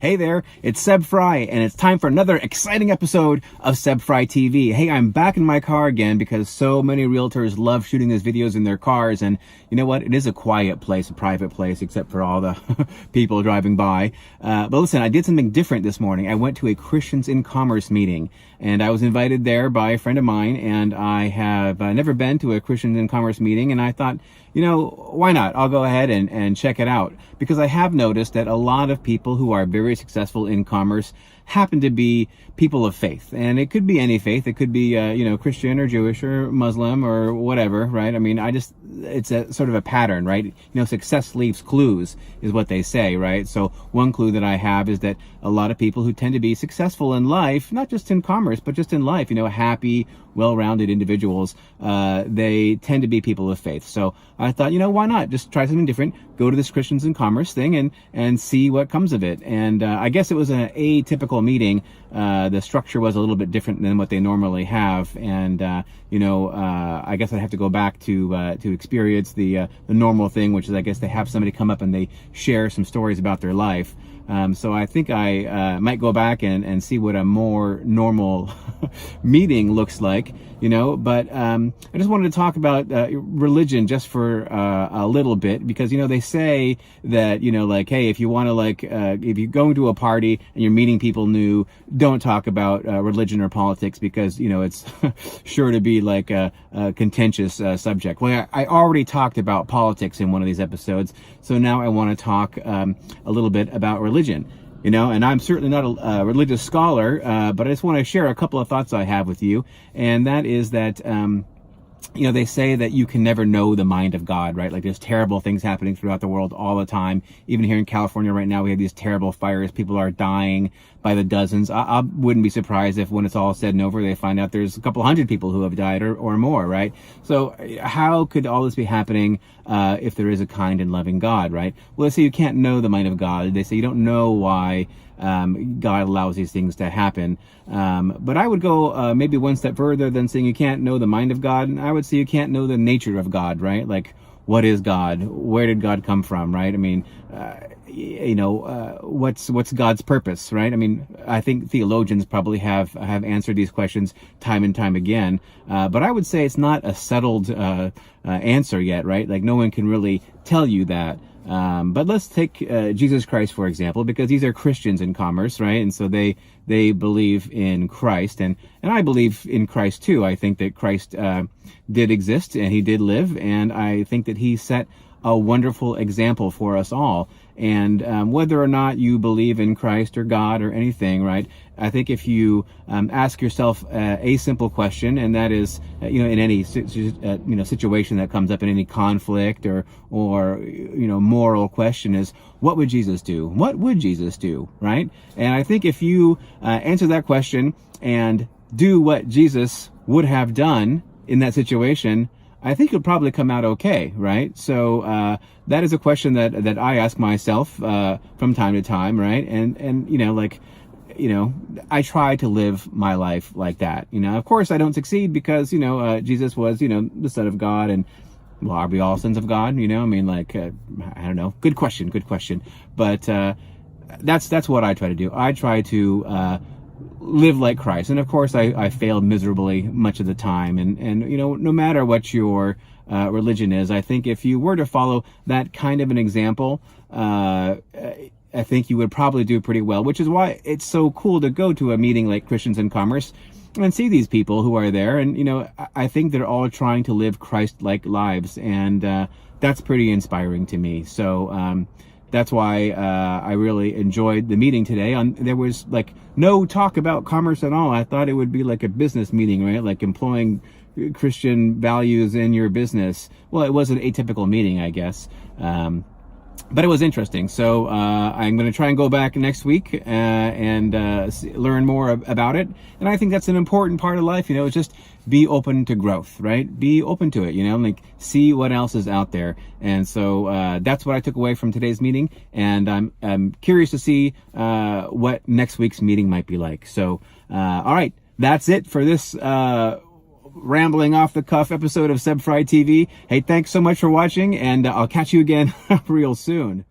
Hey there, it's Seb Fry, and it's time for another exciting episode of Seb Fry TV. Hey, I'm back in my car again because so many realtors love shooting these videos in their cars, and you know what? It is a quiet place, a private place, except for all the people driving by. But listen, I did something different this morning. I went to a Christians in Commerce meeting, and I was invited there by a friend of mine, and I have never been to a Christians in Commerce meeting, and I thought, you know, why not? I'll go ahead and check it out, because I have noticed that a lot of people who are very successful in commerce happen to be people of faith. And it could be any faith. It could be, Christian or Jewish or Muslim or whatever, right? I mean, it's a sort of a pattern, right? You know, success leaves clues is what they say, right? So one clue that I have is that a lot of people who tend to be successful in life, not just in commerce, but just in life, you know, happy, well-rounded individuals, they tend to be people of faith. So I thought, you know, why not just try something different, go to this Christians in Commerce thing and see what comes of it. And I guess it was an atypical meeting. The structure was a little bit different than what they normally have. And, I guess I'd have to go back to experience the normal thing, which is, I guess they have somebody come up and they share some stories about their life. So I think I might go back and see what a more normal meeting looks like, you know. But I just wanted to talk about religion just for a little bit, because, you know, they say that, you know, like, hey, if you want to, if you're going to a party and you're meeting people new, don't talk about religion or politics, because, you know, it's sure to be like a contentious subject. Well, I already talked about politics in one of these episodes, so now I want to talk a little bit about religion, you know. And I'm certainly not a religious scholar, but I just want to share a couple of thoughts I have with you, and that is that they say that you can never know the mind of God, right? Like, there's terrible things happening throughout the world all the time. Even here in California right now, we have these terrible fires. People are dying by the dozens. I wouldn't be surprised if, when it's all said and over, they find out there's a couple hundred people who have died or more, right? So how could all this be happening if there is a kind and loving God, right? Well, they say you can't know the mind of God. They say you don't know why God allows these things to happen. But I would go maybe one step further than saying you can't know the mind of God. And I would say you can't know the nature of God, right? Like, what is God? Where did God come from, right? I mean, what's God's purpose, right? I mean, I think theologians probably have answered these questions time and time again. But I would say it's not a settled answer yet, right? Like, no one can really tell you that. But let's take Jesus Christ, for example, because these are Christians in Commerce, right? And so they believe in Christ, and I believe in Christ too. I think that Christ did exist and he did live, and I think that he set a wonderful example for us all. And whether or not you believe in Christ or God or anything, right? I think if you ask yourself a simple question, and that is, in any situation that comes up, in any conflict or moral question, is, what would Jesus do? What would Jesus do, right? And I think if you answer that question and do what Jesus would have done in that situation, I think it'll probably come out okay, right? So that is a question that I ask myself from time to time, right? And I try to live my life like that. You know, of course I don't succeed, because Jesus was the Son of God, and well, are we all sons of God? You know, I mean, like, I don't know. Good question. But that's what I try to do. I try to live like Christ. And of course I failed miserably much of the time. And no matter what your religion is, I think if you were to follow that kind of an example, I think you would probably do pretty well, which is why it's so cool to go to a meeting like Christians in Commerce and see these people who are there. And, I think they're all trying to live Christ-like lives. And that's pretty inspiring to me. So that's why I really enjoyed the meeting today. There was like no talk about commerce at all. I thought it would be like a business meeting, right? Like employing Christian values in your business. Well, it was an atypical meeting, I guess. But it was interesting. So I'm going to try and go back next week and learn more about it. And I think that's an important part of life, is just be open to growth, right? Be open to it, like see what else is out there. And so that's what I took away from today's meeting. And I'm curious to see what next week's meeting might be like. So, all right, that's it for this rambling off the cuff episode of Seb Fry TV. Hey, thanks so much for watching, and I'll catch you again real soon.